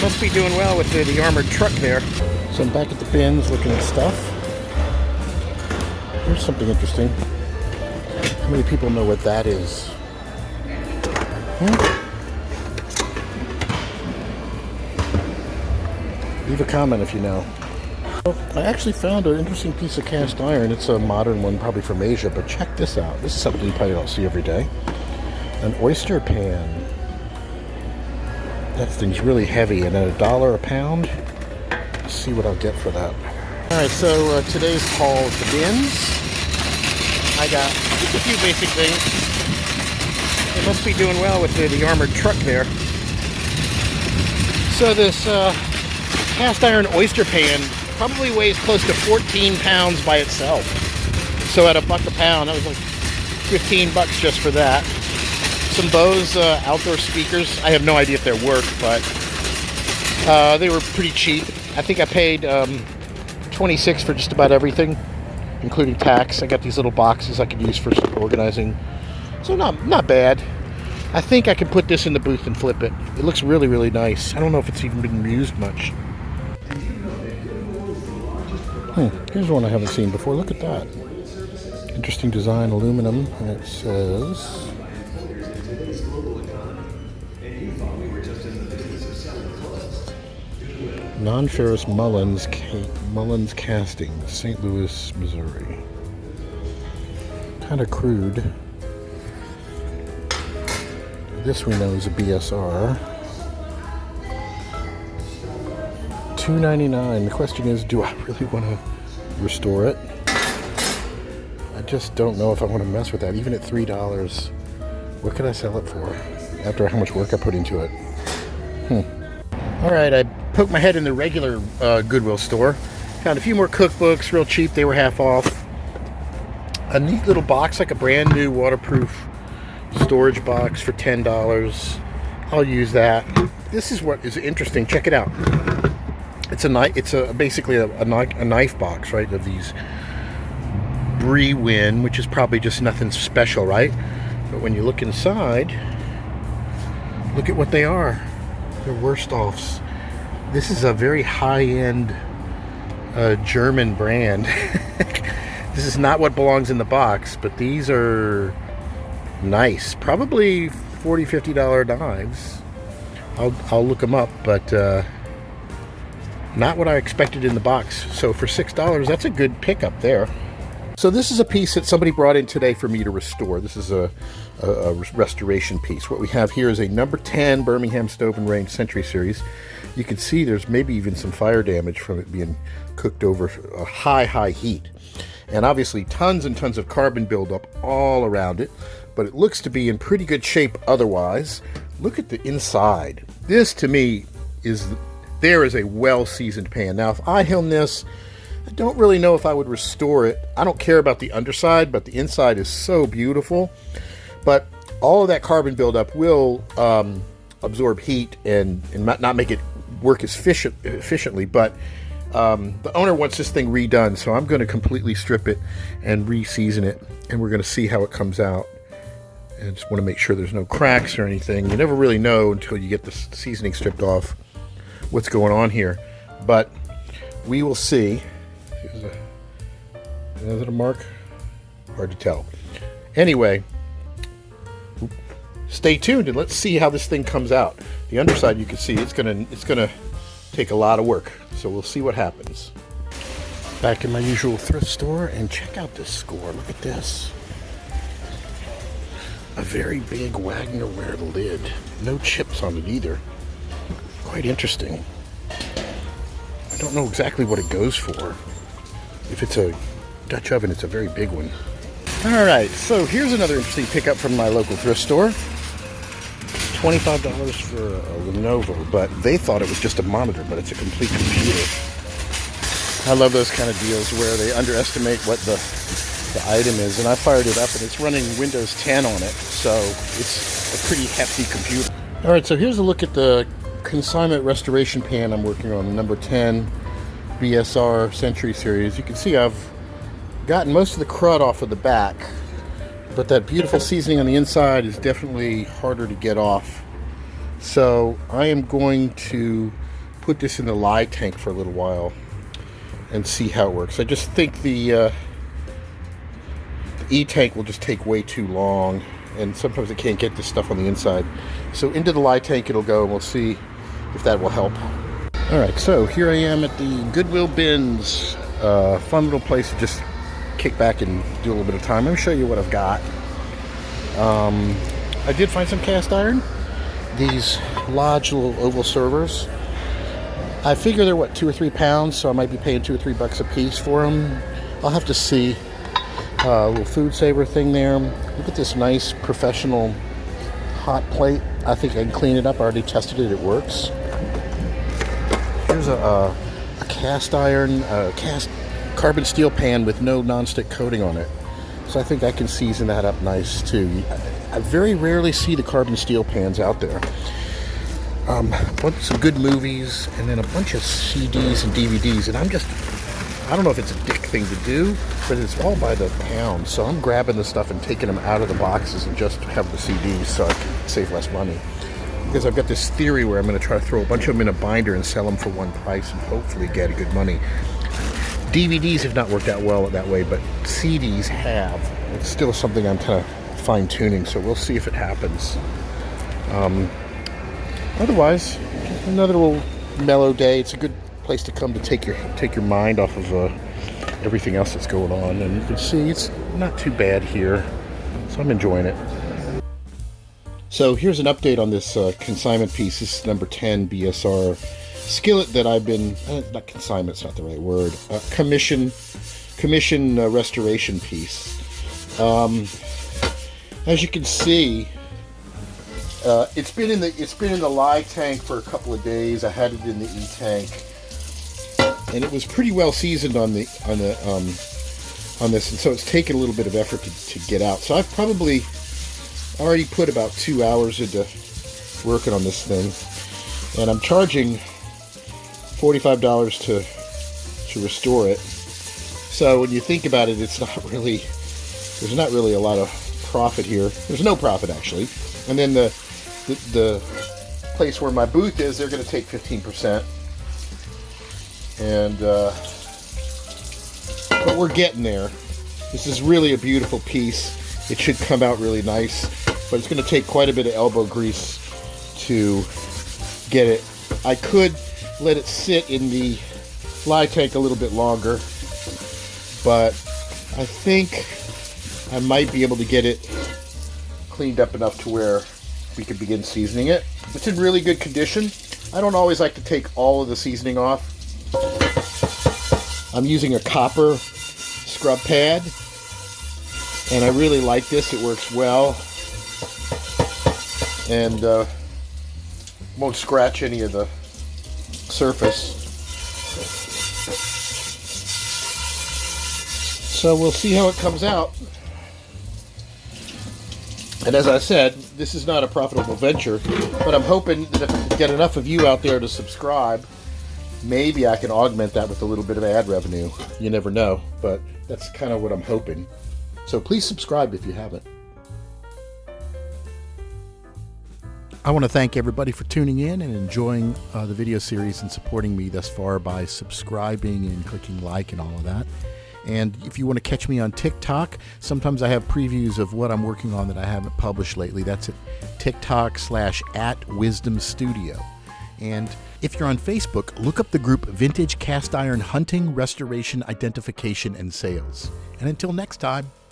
Must be doing well with the armored truck there. So I'm back at the bins looking at stuff. Here's something interesting. How many people know what that is? Leave a comment if you know. Well, I actually found an interesting piece of cast iron. It's a modern one, probably from Asia, but check this out. This is something you probably don't see every day. An oyster pan. That thing's really heavy, and at $1 a pound. Let's see what I'll get for that. Alright, so today's haul is the bins. I got just a few basic things. It must be doing well with the armored truck there. So this cast iron oyster pan probably weighs close to 14 pounds by itself. So at $1 a pound, that was like 15 bucks just for that. Some Bose outdoor speakers. I have no idea if they work, but they were pretty cheap. I think I paid $26 for just about everything, including tax. I got these little boxes I could use for organizing. So not bad. I think I can put this in the booth and flip it. It looks really, really nice. I don't know if it's even been used much. Here's one I haven't seen before. Look at that. Interesting design, aluminum, and it says non-ferrous Mullins casting, St. Louis, Missouri. Kind of crude. This we know is a BSR. $2.99. The question is, do I really want to restore it? I just don't know if I want to mess with that. Even at $3, what could I sell it for after how much work I put into it? Alright, I poked my head in the regular Goodwill store. Found a few more cookbooks, real cheap. They were half off. A neat little box, like a brand new waterproof storage box for $10. I'll use that. This is what is interesting. Check it out. It's a knife. It's basically a knife box, right? Of these Brie Win, which is probably just nothing special, right? But when you look inside, look at what they are. They're Wursthoffs. This is a very high-end German brand. This is not what belongs in the box, but these are nice. Probably $40, $50 knives. I'll look them up, but not what I expected in the box. So for $6, that's a good pickup there. So this is a piece that somebody brought in today for me to restore. This is a restoration piece. What we have here is a number 10 Birmingham Stove and Range Century Series. You can see there's maybe even some fire damage from it being cooked over a high heat. And obviously tons and tons of carbon buildup all around it, but it looks to be in pretty good shape otherwise. Look at the inside. This to me is a well-seasoned pan. Now if I own this, I don't really know if I would restore it. I don't care about the underside, but the inside is so beautiful. But all of that carbon buildup will absorb heat and not make it work as efficiently. But the owner wants this thing redone, so I'm going to completely strip it and re-season it, and we're going to see how it comes out. And I just want to make sure there's no cracks or anything. You never really know until you get the seasoning stripped off what's going on here. But we will see. Is it a mark? Hard to tell. Anyway, stay tuned and let's see how this thing comes out. The underside, you can see it's gonna take a lot of work. So we'll see what happens. Back in my usual thrift store, and check out this score. Look at this. A very big Wagner ware lid. No chips on it either. Quite interesting. I don't know exactly what it goes for. If it's a Dutch oven, it's a very big one. Alright, so here's another interesting pickup from my local thrift store. $25 for a Lenovo, but they thought it was just a monitor, but it's a complete computer. I love those kind of deals where they underestimate what the item is, and I fired it up and it's running Windows 10 on it, so it's a pretty hefty computer. Alright, so here's a look at the consignment restoration pan I'm working on, the number 10 BSR Century Series. You can see I've gotten most of the crud off of the back, but that beautiful seasoning on the inside is definitely harder to get off. So I am going to put this in the lye tank for a little while and see how it works. I just think the E-tank will just take way too long, and sometimes I can't get this stuff on the inside. So into the lye tank it'll go, and we'll see if that will help. Alright, so here I am at the Goodwill bins. Fun little place to just kick back and do a little bit of time. Let me show you what I've got. I did find some cast iron. These large little oval servers. I figure they're, what, 2 or 3 pounds, so I might be paying $2 or $3 a piece for them. I'll have to see. A little food saver thing there. Look at this nice professional hot plate. I think I can clean it up. I already tested it. It works. Here's a cast iron, cast carbon steel pan with no nonstick coating on it. So I think I can season that up nice too. I very rarely see the carbon steel pans out there. Some good movies, and then a bunch of CDs and DVDs, and I don't know if it's a dick thing to do, but it's all by the pound. So I'm grabbing the stuff and taking them out of the boxes and just have the CDs so I can save less money. Because I've got this theory where I'm going to try to throw a bunch of them in a binder and sell them for one price and hopefully get a good money. DVDs have not worked out well that way, but CDs have. It's still something I'm kind of fine-tuning, so we'll see if it happens. Otherwise, another little mellow day. It's a good place to come to take your mind off of everything else that's going on. And you can see it's not too bad here, so I'm enjoying it. So here's an update on this consignment piece. This is number 10 BSR skillet that I've been, not consignment's not the right word, commission restoration piece. As you can see, it's been in the lye tank for a couple of days. I had it in the E-tank, and it was pretty well seasoned on this, and so it's taken a little bit of effort to get out. So I've probably already put about 2 hours into working on this thing, and I'm charging $45 to restore it. So when you think about it, there's not really a lot of profit here. There's no profit actually. And then the place where my booth is, they're going to take 15%. And but we're getting there. This is really a beautiful piece. It should come out really nice, but it's going to take quite a bit of elbow grease to get it. I could let it sit in the lye tank a little bit longer, but I think I might be able to get it cleaned up enough to where we could begin seasoning it. It's in really good condition. I don't always like to take all of the seasoning off. I'm using a copper scrub pad, and I really like this. It works well and won't scratch any of the surface. So we'll see how it comes out. And as I said, this is not a profitable venture, but I'm hoping that if I can get enough of you out there to subscribe, maybe I can augment that with a little bit of ad revenue. You never know, but that's kind of what I'm hoping. So please subscribe if you haven't. I want to thank everybody for tuning in and enjoying the video series and supporting me thus far by subscribing and clicking like and all of that. And if you want to catch me on TikTok, sometimes I have previews of what I'm working on that I haven't published lately. That's at TikTok/@WisdomStudio. And if you're on Facebook, look up the group Vintage Cast Iron Hunting, Restoration, Identification, and Sales. And until next time,